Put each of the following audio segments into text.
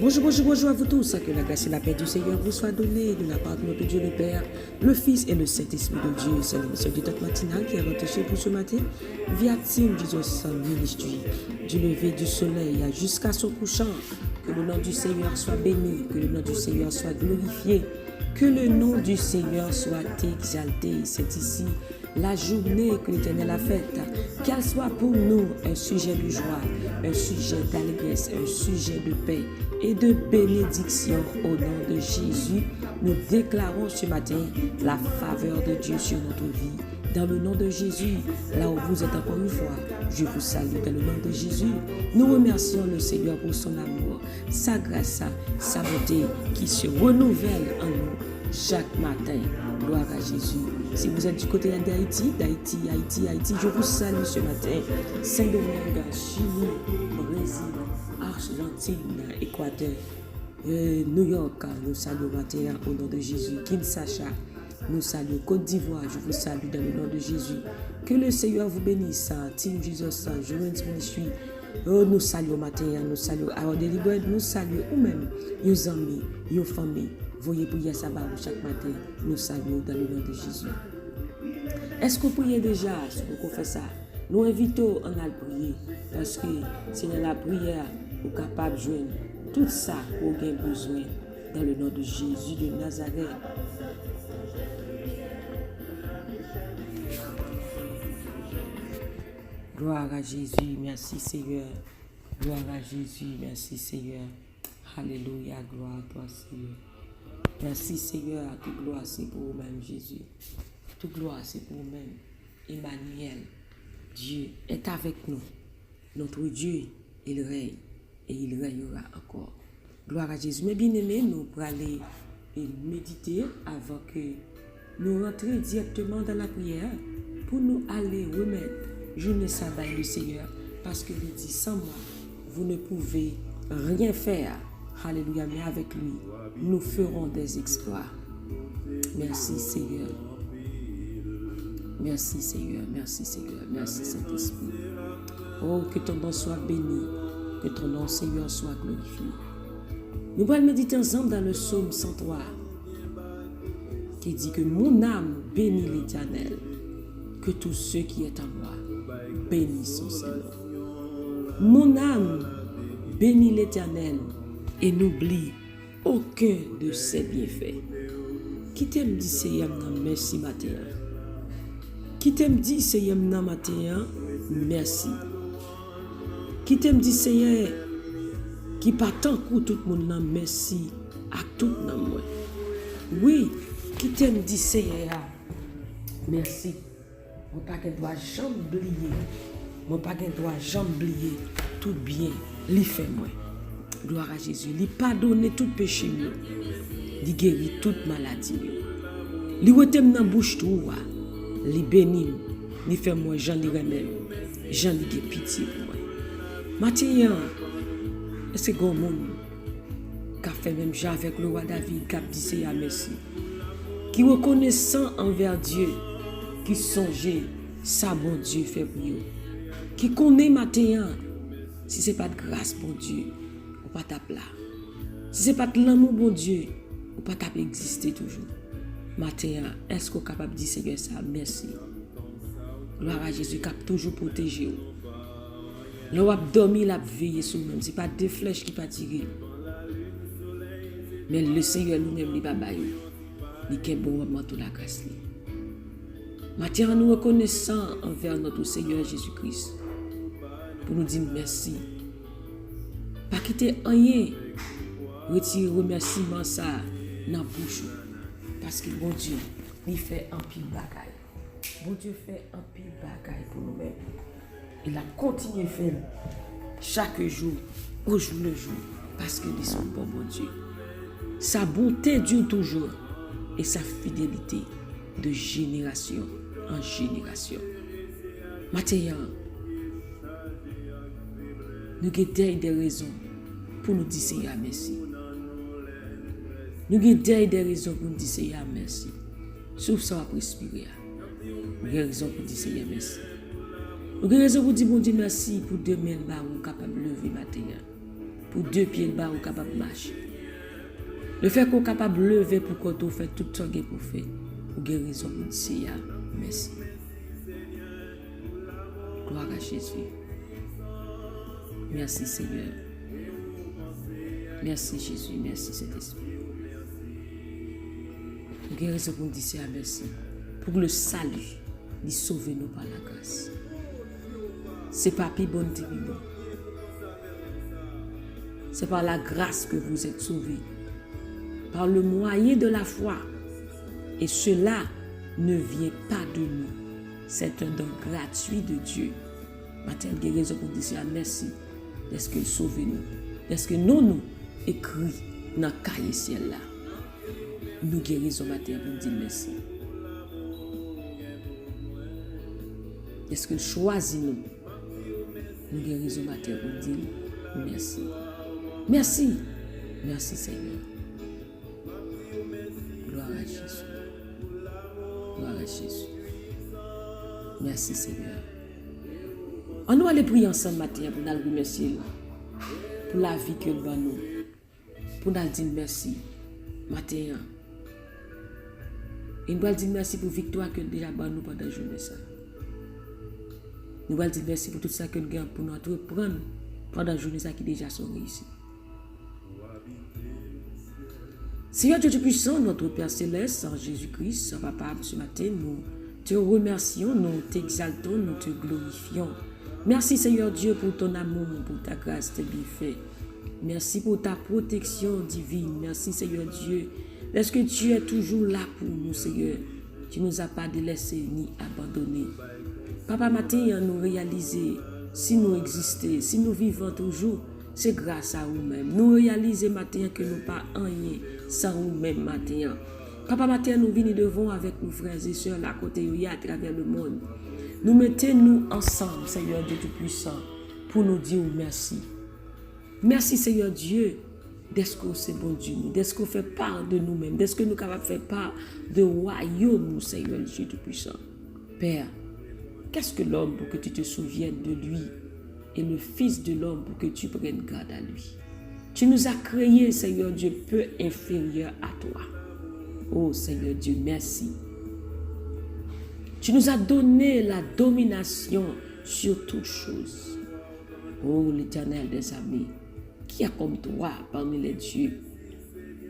Bonjour, bonjour, bonjour à vous tous. Que la grâce et la paix du Seigneur vous soient données de la part de notre Dieu le Père, le Fils et le Saint-Esprit de Dieu. C'est l'émission du Talk matinal qui est retouchée pour ce matin via Team Jesus Ministry. Du lever du soleil jusqu'à son couchant. Que le nom du Seigneur soit béni, que le nom du Seigneur soit glorifié, que le nom du Seigneur soit exalté. C'est ici la journée que l'Éternel a faite, qu'elle soit pour nous un sujet de joie, un sujet d'allégresse, un sujet de paix et de bénédiction au nom de Jésus. Nous déclarons ce matin la faveur de Dieu sur notre vie. Dans le nom de Jésus, là où vous êtes encore une fois, je vous salue dans le nom de Jésus. Nous remercions le Seigneur pour son amour, sa grâce, sa bonté qui se renouvelle en nous chaque matin. Gloire à Jésus. Si vous êtes du côté d'Haïti, Haïti, je vous salue ce matin. Saint-Domingue, Chili, Brésil, Argentine, Équateur, New York, nous saluons matin au nom de Jésus. Kinshasa, nous saluons Côte d'Ivoire, je vous salue dans le nom de Jésus. Que le Seigneur vous bénisse. Team Jesus, Journée Ministry, nous saluons matin, nous saluons Our Daily Bread, nous saluons ou même nos amis, nos familles. Voyez prier ça chaque matin, nous saluons dans le nom de Jésus. Est-ce que vous priez déjà? Est-ce que vous faites ça? Nous invitons à prier parce que c'est dans la prière que vous êtes capable de joindre tout ça que vous avez besoin dans le nom de Jésus de Nazareth. Gloire à Jésus, merci Seigneur. Gloire à Jésus, merci Seigneur. Alléluia, gloire à toi Seigneur. Merci Seigneur, toute gloire c'est pour vous-même Jésus. Toute gloire c'est pour vous-même. Emmanuel, Dieu est avec nous. Notre Dieu, il règne et il règnera encore. Gloire à Jésus. Mais bien aimé, nous pour aller méditer avant que nous rentrions directement dans la prière pour nous aller remettre journée sabbat le Seigneur parce que il dit sans moi, vous ne pouvez rien faire. Alléluia, mais avec lui, nous ferons des exploits. Merci Seigneur. Merci Seigneur, merci Seigneur, merci Saint-Esprit. Oh, que ton nom soit béni, que ton nom Seigneur soit glorifié. Nous allons méditer ensemble dans le psaume 103 qui dit que mon âme bénit l'Éternel, que tous ceux qui est en moi bénissent son Seigneur. Mon âme bénit l'Éternel et n'oublie aucun de ses bienfaits. Qui t'aime dit Seigneur, merci matin. Qui t'aime dit Seigneur, matin, merci. Qui t'aime dit Seigneur, qui pas tant pour tout le monde, merci à tout le monde. Oui, qui t'aime dit Seigneur, merci. Mon pas qu'elle doit jamais oublier. Mon pas qu'elle doit jamais oublier tout bien, lui fait moi. Gloire à Jésus. Il pardonne tout péché, il guérit toute maladie. Il retem dans bouche tout, il bénit, il fait moi Jean li remède, Jean li gen pitié pour moi. Matin, est-ce que grand monde qui a fait même Jean avec le roi David qui a dit c'est à merci. Qui reconnaissant envers Dieu, qui songeait ça bon Dieu fait pour eux. Qui connaît matin, si c'est pas de grâce bon Dieu, pas taper là. Si c'est pas de l'amour bon Dieu, ou pas taper exister toujours. Matin, est-ce qu'on est capable de dire Seigneur ça? Merci. Gloire à Jésus qui a toujours protégé. Là où a dormi, il a veillé sur nous. Ce n'est pas deux flèches qui pas tiré. Mais le Seigneur lui-même, il va bailler. Il est bon moment toute la grâce. Matin, nous reconnaissons envers notre Seigneur Jésus-Christ pour nous dire merci. Pas quitter rien, retirer remerciement ça dans la bouche. Parce que bon Dieu, il fait un pile bagaille. Bon Dieu fait un pile bagaille pour nous-mêmes. Il a continué à faire chaque jour, au jour le jour, parce qu'il est son bon Dieu. Sa bonté dure toujours et sa fidélité de génération en génération. Maintenant, nous avons des raisons pour nous dire Seigneur merci. Nous avons des raisons pour nous dire Seigneur merci. Sauf ça va respirer. Nous avons raison pour dire Seigneur merci. Nous avons raison pour dire bon Dieu merci pour demain, nous sommes capables de lever matin. pour 2 pieds de bas, ou capable de marcher. Le fait qu'on est capable de lever pour qu'on fait tout ce qu'on pour faire, ou guérison pour dire merci. Gloire à Jésus. Merci Seigneur. Merci Jésus, merci Saint-Esprit. Guérison pour dire merci. Pour le salut, il sauve nous par la grâce. C'est pas plus bon, bon. C'est par la grâce que vous êtes sauvés. Par le moyen de la foi. Et cela ne vient pas de nous. C'est un don gratuit de Dieu. Matin, guérison pour dire merci. Est-ce que sauvez-nous? Est-ce que nous écrit dans le cahier ciel là? Nous guérissons matin pour dire merci. Est-ce que choisit nous? Nous guérissons matin pour dire merci. Merci. Merci Seigneur. Gloire à Jésus. Gloire à Jésus. Merci Seigneur. On doit aller prier ensemble matin pour nous remercier pour la vie que nous avons. Pour nous dire merci matin. Et nous doit dire merci pour la victoire que nous déjà nous pendant la journée. Nous doit dire merci pour tout ça que nous avons pour nous reprendre pendant la journée qui déjà sont réussis. Seigneur Dieu puissant, notre Père Céleste, en Jésus-Christ, Papa, ce matin, nous te remercions, nous t'exaltons, nous te glorifions. Merci Seigneur Dieu pour ton amour, pour ta grâce, tes bienfaits. Merci pour ta protection divine. Merci Seigneur Dieu. Est-ce que tu es toujours là pour nous, Seigneur? Tu ne nous as pas délaissés ni abandonnés. Papa, matin, nous réaliser, si nous existons, si nous vivons toujours, c'est grâce à nous-mêmes. Nous réaliser matin que nous pas rien sans nous-mêmes matin. Papa, matin, nous venons devant avec nos frères et sœurs là côté à travers le monde. Nous mettons-nous ensemble, Seigneur Dieu Tout-Puissant, pour nous dire merci. Merci, Seigneur Dieu, d'est-ce que c'est bon Dieu, d'est-ce qu'on fait part de nous-mêmes, d'est-ce que nous sommes capables de faire part de royaume, Seigneur Dieu Tout-Puissant. Père, qu'est-ce que l'homme pour que tu te souviennes de lui et le Fils de l'homme pour que tu prennes garde à lui? Tu nous as créés, Seigneur Dieu, peu inférieur à toi. Oh Seigneur Dieu, merci. Tu nous as donné la domination sur toutes choses. Oh l'Éternel des armées, qui a comme toi parmi les dieux?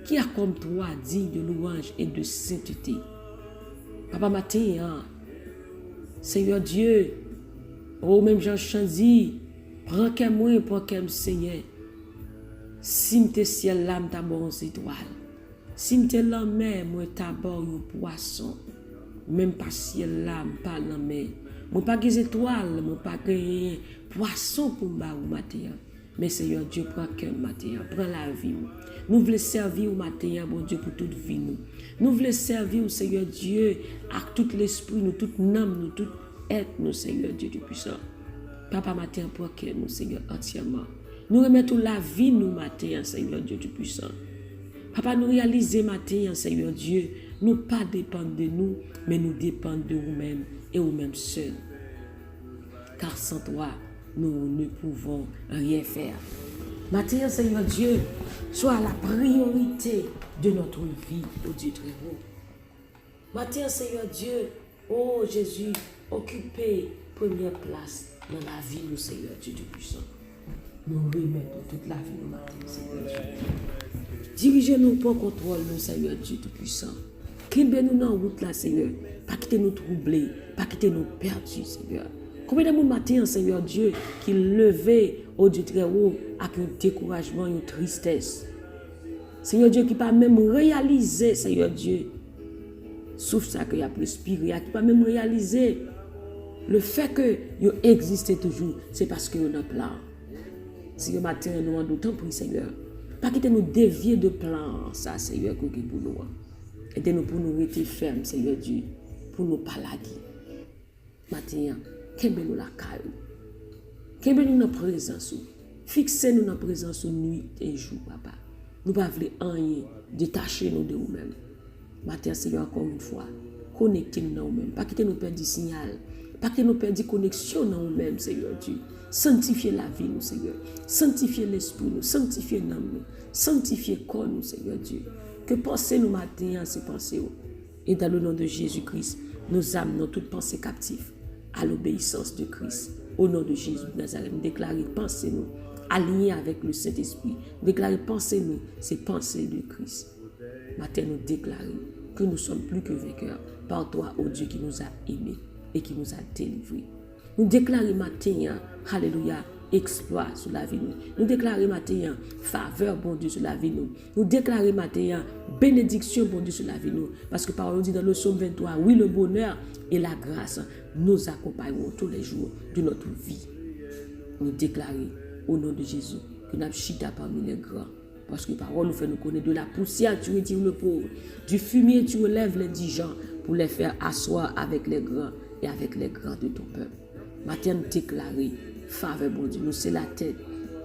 Qui a comme toi digne de louange et de sainteté? Papa matin, Seigneur Dieu, oh même Jean dit, prends qu'un moi, prends qu'un Seigneur. Si m'te ciel là, m'ta bon étoile. Si m'te la mer, moi ta bon un poisson. Même pas ciel là, m'pas la mer. Moi pas des étoiles, moi pas rien poisson pour m'ba ou matin. Mais Seigneur Dieu, prends qu'un matin, prends la vie. Nous voulons servir au matin, bon Dieu, pour toute vie nous. Nous voulons servir au Seigneur Dieu avec tout l'esprit, nous, toute âme, nous, tout être, nous, Seigneur Dieu Tout-Puissant. Papa matin, prends que nous, Seigneur, entièrement. Nous remettons la vie, nous, matin, Seigneur Dieu Tout-Puissant. Papa, nous réaliser matin, Seigneur Dieu, nous pas dépendre de nous, mais nous dépendons de vous-même et vous-même seuls. Car sans toi, nous ne pouvons rien faire. Matin, Seigneur Dieu, sois la priorité de notre vie, ô Dieu très haut. Matin, Seigneur Dieu, ô Jésus, occupez première place dans la vie, nous, Seigneur Dieu Tout-Puissant. Nous remettons toute la vie, nous, matin, Seigneur Dieu. Dirigez-nous pour contrôle, nous, Seigneur Dieu Tout-Puissant. Crimbez-nous dans la route, là, Seigneur. Pas quitter nous troubler, pas quitter nous perdus, Seigneur. Combien de monde matin, Seigneur Dieu, qui levait au Dieu très haut avec un découragement, une tristesse. Seigneur Dieu, qui pas même réaliser, Seigneur Dieu, sauf ça qu'il a respiré, qui pas même réaliser le fait que vous existez toujours, c'est parce que vous avez un plan. Seigneur, matin, nous demandons tant pour Seigneur. Pas quitter nous dévier de plan, ça, Seigneur, pour nous. Aidez-nous pour nous rester fermes, Seigneur Dieu, pour nous pas laguer. Matin, qu'aimez-nous la caille. Qu'aimez-nous notre présence. Fixez-nous notre présence nuit et jour, papa. Nous ne voulons rien détacher nous de nous-mêmes. Matin, Seigneur, encore une fois, connectez-nous dans nous-mêmes. Pas quitter nous perdre du signal. Pas que nous perdions connexion dans nous-mêmes, Seigneur Dieu. Sanctifiez la vie, nous, Seigneur. Sanctifiez l'esprit, nous. Sanctifiez l'âme, nous. Sanctifiez le corps, nous, Seigneur Dieu. Que penser nous matin, ces pensées. Et dans le nom de Jésus-Christ, nous amenons toute pensée captive à l'obéissance de Christ. Au nom de Jésus de Nazareth, nous déclarons pensez nous alignés avec le Saint-Esprit. Déclarez pensez nous ces pensées de Christ. Matin, nous déclarons que nous sommes plus que vainqueurs par toi, ô Dieu, qui nous a aimés et qui nous a délivrés. Nous déclarons matin, alléluia, exploit sur la vie nous. Nous déclarons matin, faveur, bon Dieu, sur la vie nous. Nous déclarons matin, bénédiction, bon Dieu, sur la vie nous. Parce que parole dit dans le psaume 23, oui, le bonheur et la grâce nous accompagneront tous les jours de notre vie. Nous déclarons au nom de Jésus que nous avons chita parmi les grands. Parce que parole nous fait nous connaître de la poussière, tu retires le pauvre. Du fumier, tu relèves les indigents pour les faire asseoir avec les grands et avec les grands de ton peuple. Matin, nous déclarons faveur, bon Dieu. Nous, c'est la tête,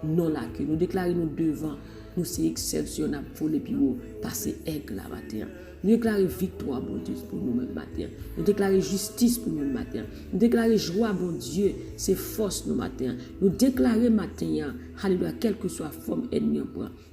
non la queue. Nous déclarons nous devant. Nous, c'est exceptionnel pour les plus hauts. Passer aigle la matin. Nous déclarons victoire, bon Dieu, pour nous-mêmes matin. Nous déclarons justice pour nous matin. Nous déclarons joie, bon Dieu, c'est force nous matin. Nous déclarons matin, alléluia, quelle que soit la forme ennemie,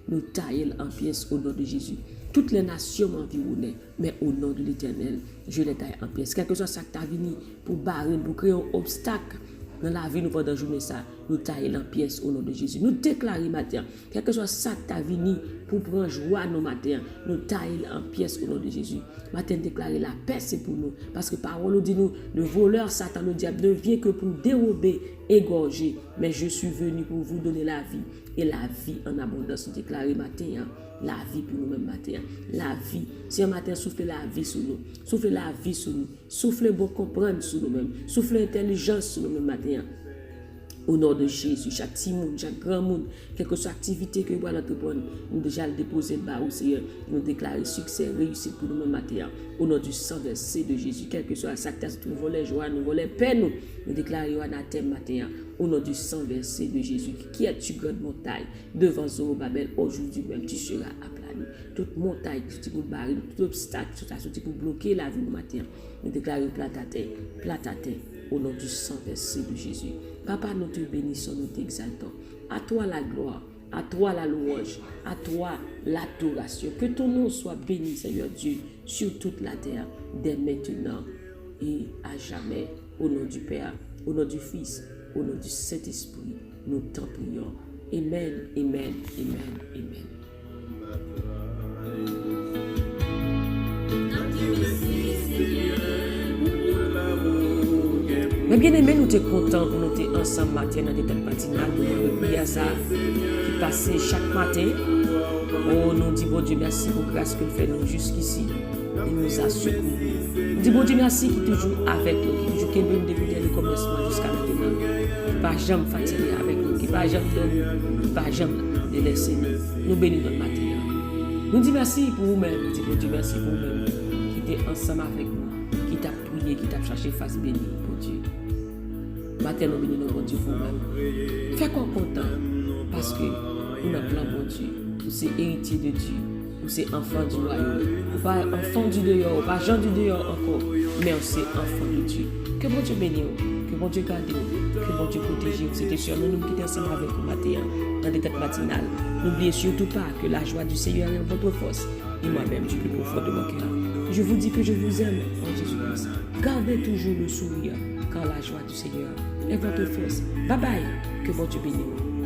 nous taillons en pièces au nom de Jésus. Toutes les nations m'environnent, mais au nom de l'Éternel, je les taille en pièces. Quel que soit ça que tu as venu pour barrer, pour créer un obstacle dans la vie, nous pendant la journée, ça, nous taillons en pièces au nom de Jésus. Nous déclarons matin, quel que soit ça que tu as venu pour prendre joie nos matins, nous taillons en pièces au nom de Jésus. Matin, déclarer la paix, c'est pour nous. Parce que parole nous dit nous, le voleur, Satan, le diable ne vient que pour dérober, égorger. Mais je suis venu pour vous donner la vie. Et la vie en abondance. Nous déclarons matin, la vie pour nous-mêmes matin. La vie. Si un matin, souffle la vie sur nous. Souffle la vie sur nous. Souffle bon comprendre sur nous-mêmes. Souffle intelligence sur nous-mêmes matin. Au nom de Jésus, chaque petit monde, chaque grand monde, quelle que soit l'activité que vous allez entreprendre, nous déjà le déposer le bas au Seigneur. Nous déclarer succès, réussite pour nous matin. Au nom du sang versé de Jésus, quel que soit sa tasse, nous voler joie, nous voler paix, nous déclarons anathème matin. Au nom du sang versé de Jésus, qui est-tu grande montagne devant Zorobabel, aujourd'hui même tu seras aplani. Toute montagne qui est pour barrer, tout obstacle qui est pour bloquer la vie du matin, nous déclarons plate à terre, au nom du sang versé de Jésus. Papa, nous te bénissons, nous t'exaltons. À toi la gloire, à toi la louange, à toi l'adoration. Que ton nom soit béni, Seigneur Dieu, sur toute la terre, dès maintenant et à jamais. Au nom du Père, au nom du Fils, au nom du Saint-Esprit, nous t'en prions. Amen, amen, amen, amen. Mais bien aimé, nous sommes contents pour nous être ensemble matin dans des têtes matinales pour nous prier ça qui passe chaque matin. Oh, nous disons bon Dieu merci pour la grâce que fait nous jusqu'ici. Il nous a secourus. Nous disons bon Dieu merci qui est toujours avec nous, qui est toujours capable d'écouter le commencement jusqu'à maintenant. Qui ne va jamais fatiguer avec nous, qui ne va jamais dormir, qui ne va jamais laisser nous. Nous bénissons notre matin. Nous disons merci pour vous-même. Nous disons bon Dieu merci pour vous-même qui était ensemble avec nous, qui t'a prié, qui t'a cherché face bénie pour Dieu. Matin, nous bénissons bon Dieu pour vous-même. Fais quoi content parce que nous avons plan bon Dieu. Vous c'est héritier de Dieu. Vous c'est enfant du royaume. Vous pas enfant du dehors, pas Jean du dehors encore, mais vous c'est enfant de Dieu. Que bon Dieu bénisse, que bon Dieu garde, que bon Dieu protège. C'était sûr, nous nous quittons ensemble avec vous matin dans des têtes matinales. N'oubliez surtout pas que la joie du Seigneur est votre force. Et moi-même, du plus profond de mon cœur, je vous dis que je vous aime en Jésus-Christ. Gardez toujours le sourire quand la joie du Seigneur est votre force. Bye bye. Que bon Dieu bénisse.